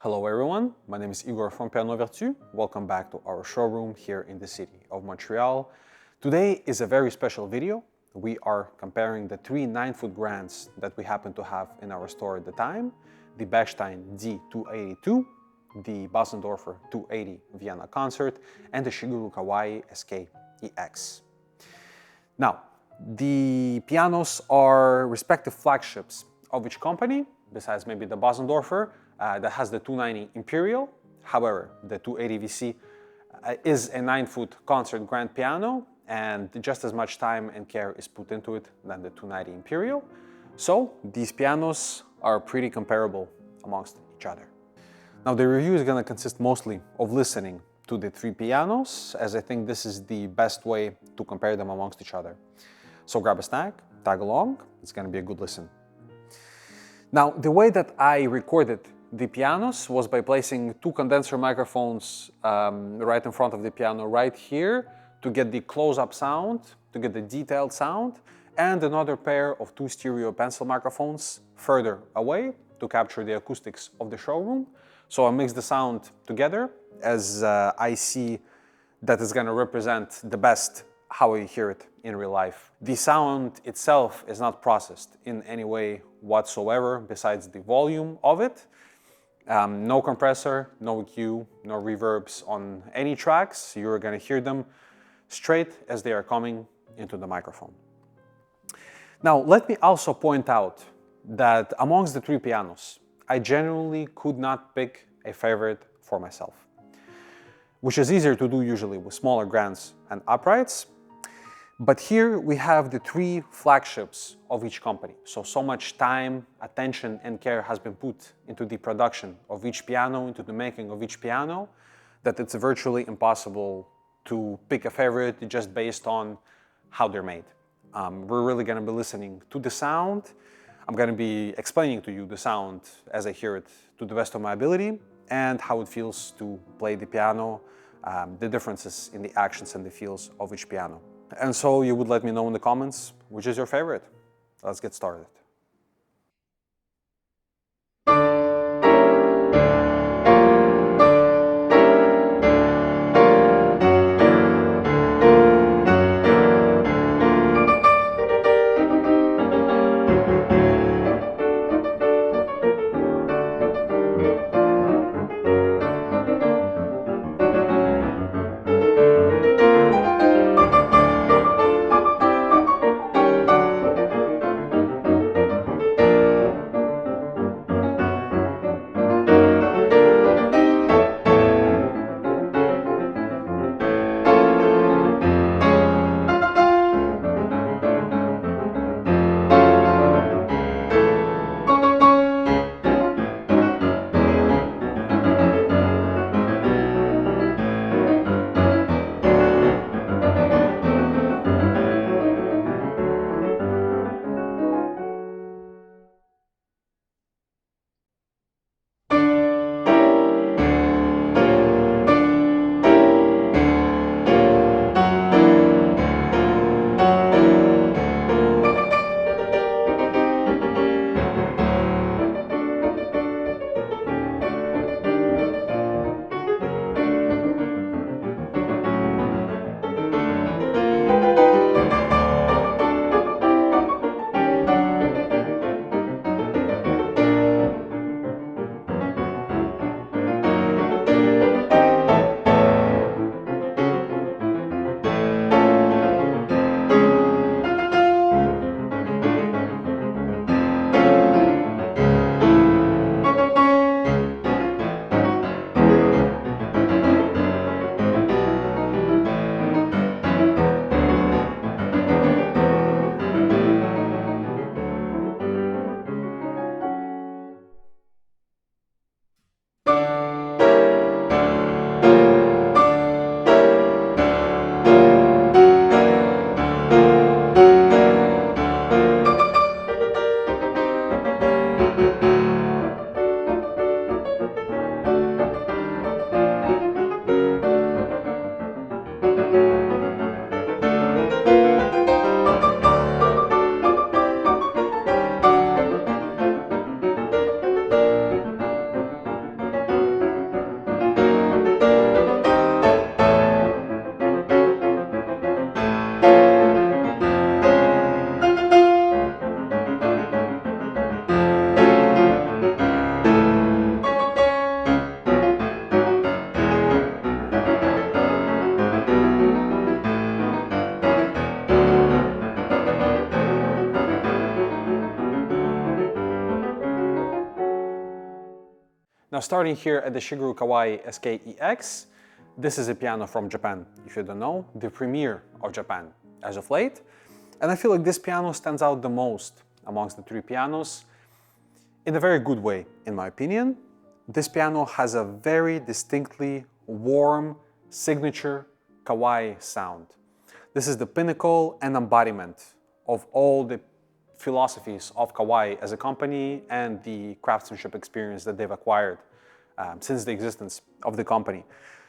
Hello everyone, my name is Igor from Piano Vertu. Welcome back to our showroom here in the city of Montreal. Today is a very special video. We are comparing the three 9-foot grands that we happen to have in our store at the time, the Bechstein D282, the Bösendorfer 280 Vienna Concert, and the Shigeru Kawai SK-EX. Now, the pianos are respective flagships of each company, besides maybe the Bösendorfer, that has the 290 Imperial. However, the 280 VC is a 9-foot concert grand piano, and just as much time and care is put into it than the 290 Imperial. So these pianos are pretty comparable amongst each other. Now the review is going to consist mostly of listening to the three pianos, as I think this is the best way to compare them amongst each other. So grab a snack, tag along, it's going to be a good listen. Now the way that I recorded the pianos was by placing two condenser microphones right in front of the piano right here to get the close-up sound, to get the detailed sound, and another pair of two stereo pencil microphones further away to capture the acoustics of the showroom. So I mix the sound together as I see that is going to represent the best how I hear it in real life. The sound itself is not processed in any way whatsoever besides the volume of it. No compressor, no EQ, no reverbs on any tracks. You're going to hear them straight as they are coming into the microphone. Now, let me also point out that amongst the three pianos, I genuinely could not pick a favorite for myself, which is easier to do usually with smaller grands and uprights. But here we have the three flagships of each company. So much time, attention, and care has been put into the production of each piano, into the making of each piano, that it's virtually impossible to pick a favorite just based on how they're made. We're really going to be listening to the sound. I'm going to be explaining to you the sound as I hear it to the best of my ability, and how it feels to play the piano, the differences in the actions and the feels of each piano. And so you would let me know in the comments which is your favorite. Let's get started. Now, starting here at the Shigeru Kawai SKEX, this is a piano from Japan, if you don't know, the premier of Japan as of late. And I feel like this piano stands out the most amongst the three pianos in a very good way, in my opinion. This piano has a very distinctly warm, signature Kawai sound. This is the pinnacle and embodiment of all the philosophies of Kawai as a company and the craftsmanship experience that they've acquired since the existence of the company.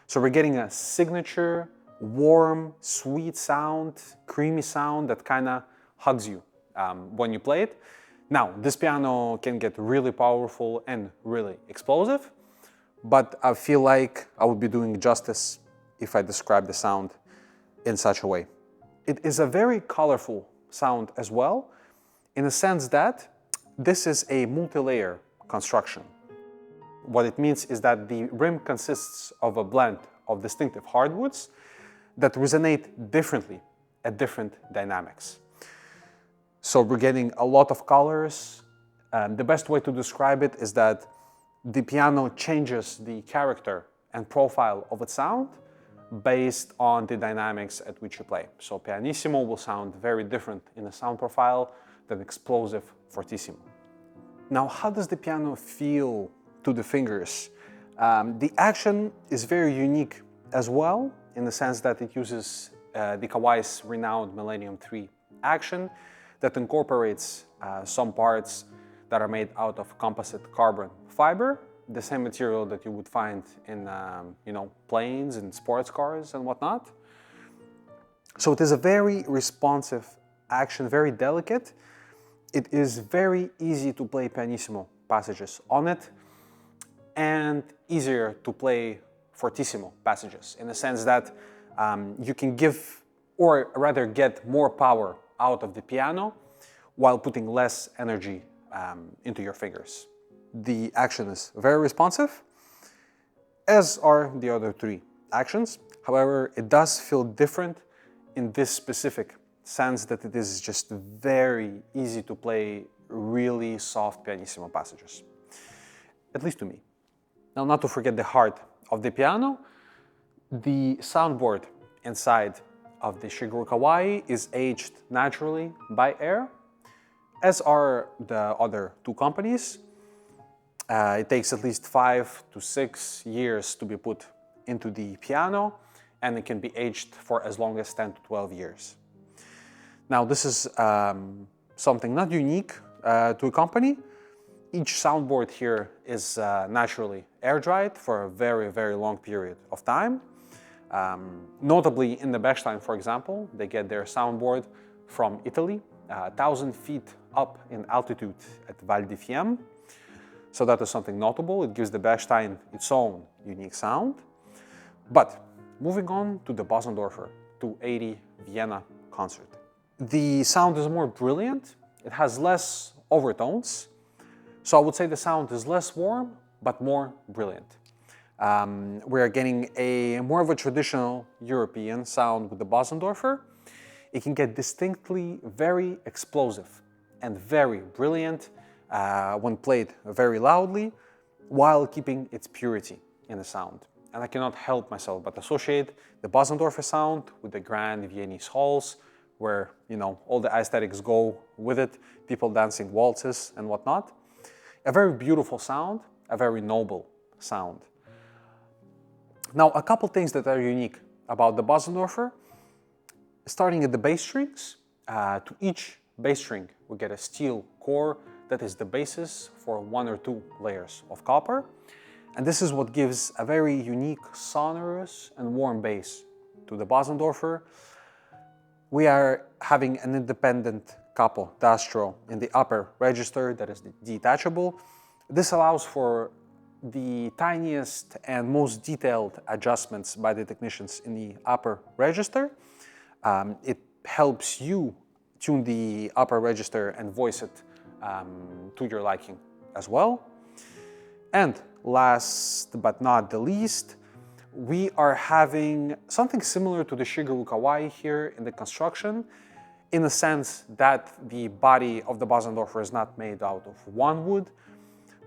So we're getting a signature, warm, sweet sound, creamy sound that kind of hugs you when you play it. Now, this piano can get really powerful and really explosive, but I feel like I would be doing justice if I describe the sound in such a way. It is a very colorful sound as well, in the sense that this is a multi-layer construction. What it means is that the rim consists of a blend of distinctive hardwoods that resonate differently at different dynamics. So we're getting a lot of colors. The best way to describe it is that the piano changes the character and profile of its sound based on the dynamics at which you play. So pianissimo will sound very different in the sound profile than explosive fortissimo. Now, how does the piano feel to the fingers? The action is very unique as well, in the sense that it uses the Kawai's renowned Millennium III Action that incorporates some parts that are made out of composite carbon fiber, the same material that you would find in planes and sports cars and whatnot. So it is a very responsive action, very delicate. It is very easy to play pianissimo passages on it and easier to play fortissimo passages, in the sense that you can give, or rather get, more power out of the piano while putting less energy into your fingers. The action is very responsive, as are the other three actions. However, it does feel different in this specific sense that it is just very easy to play really soft pianissimo passages, at least to me. Now, not to forget the heart of the piano, the soundboard inside of the Shigeru Kawai is aged naturally by air, as are the other two companies. It takes at least 5 to 6 years to be put into the piano, and it can be aged for as long as 10 to 12 years. Now, this is something not unique to a company. Each soundboard here is naturally air-dried for a very, very long period of time. Notably, in the Bechstein, for example, they get their soundboard from Italy, 1,000 feet up in altitude at Val-di-Fiemme. So that is something notable. It gives the Bechstein its own unique sound. But moving on to the Bösendorfer 280 Vienna concert. The sound is more brilliant. It has less overtones. So I would say the sound is less warm, but more brilliant. We're getting more of a traditional European sound with the Bösendorfer. It can get distinctly very explosive and very brilliant when played very loudly, while keeping its purity in the sound. And I cannot help myself but associate the Bösendorfer sound with the grand Viennese halls, where all the aesthetics go with it, people dancing waltzes and whatnot. A very beautiful sound, a very noble sound. Now, a couple things that are unique about the Bösendorfer. Starting at the bass strings, to each bass string we get a steel core that is the basis for 1 or 2 layers of copper. And this is what gives a very unique, sonorous and warm bass to the Bösendorfer. We are having an independent capo d'astro in the upper register that is detachable. This allows for the tiniest and most detailed adjustments by the technicians in the upper register. It helps you tune the upper register and voice it to your liking as well. And last but not the least, we are having something similar to the Shigeru Kawai here in the construction, in the sense that the body of the Bösendorfer is not made out of one wood,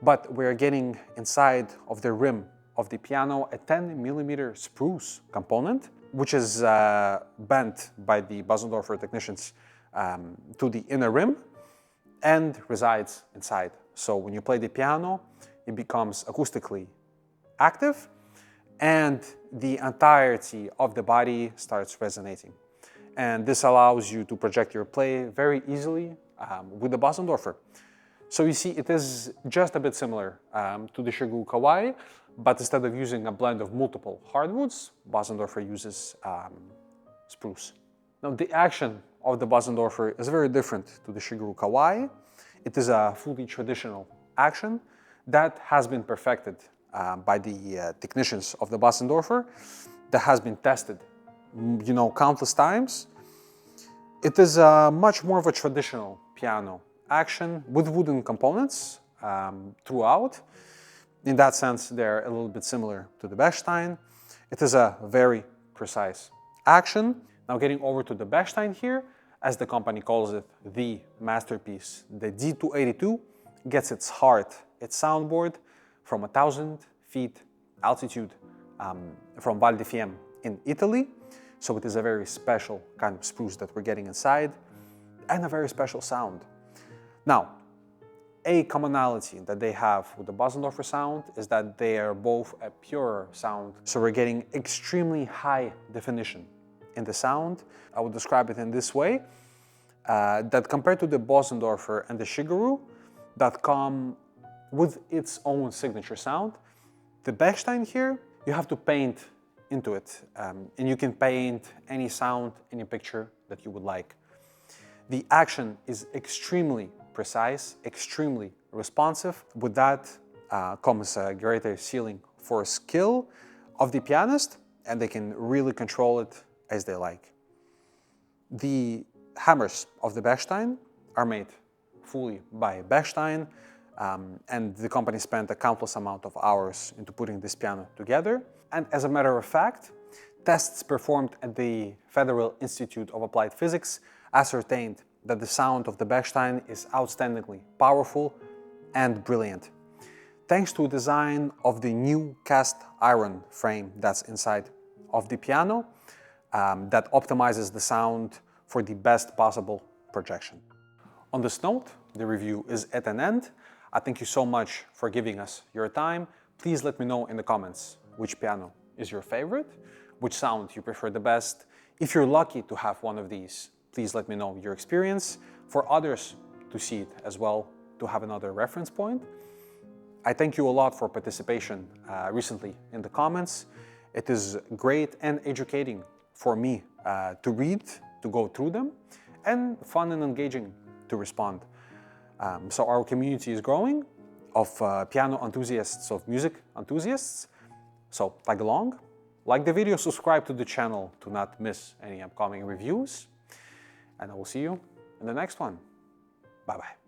but we're getting inside of the rim of the piano a 10mm spruce component, which is bent by the Bösendorfer technicians to the inner rim and resides inside. So when you play the piano, it becomes acoustically active and the entirety of the body starts resonating. And this allows you to project your play very easily with the Bösendorfer. So you see, it is just a bit similar to the Shigeru Kawai, but instead of using a blend of multiple hardwoods, Bösendorfer uses spruce. Now the action of the Bösendorfer is very different to the Shigeru Kawai. It is a fully traditional action that has been perfected by the technicians of the Bösendorfer, that has been tested, countless times. It is much more of a traditional piano action with wooden components throughout. In that sense, they're a little bit similar to the Bechstein. It is a very precise action. Now getting over to the Bechstein here, as the company calls it, the masterpiece, the D282 gets its heart, its soundboard, from 1,000 feet altitude from Val di Fiemme in Italy. So it is a very special kind of spruce that we're getting inside and a very special sound. Now, a commonality that they have with the Bösendorfer sound is that they are both a purer sound. So we're getting extremely high definition in the sound. I would describe it in this way, that compared to the Bösendorfer and the Shigeru, that come with its own signature sound, the Bechstein here, you have to paint into it, and you can paint any sound, any picture that you would like. The action is extremely precise, extremely responsive. With that comes a greater ceiling for skill of the pianist, and they can really control it as they like. The hammers of the Bechstein are made fully by Bechstein, and the company spent a countless amount of hours into putting this piano together. And as a matter of fact, tests performed at the Federal Institute of Applied Physics ascertained that the sound of the Bechstein is outstandingly powerful and brilliant, thanks to a design of the new cast iron frame that's inside of the piano that optimizes the sound for the best possible projection. On this note, the review is at an end. I thank you so much for giving us your time. Please let me know in the comments which piano is your favorite, which sound you prefer the best. If you're lucky to have one of these, please let me know your experience for others to see it as well, to have another reference point. I thank you a lot for participation recently in the comments. It is great and educating for me to read, to go through them, and fun and engaging to respond. So our community is growing of piano enthusiasts, of music enthusiasts. So tag along, like the video, subscribe to the channel to not miss any upcoming reviews. And I will see you in the next one. Bye-bye.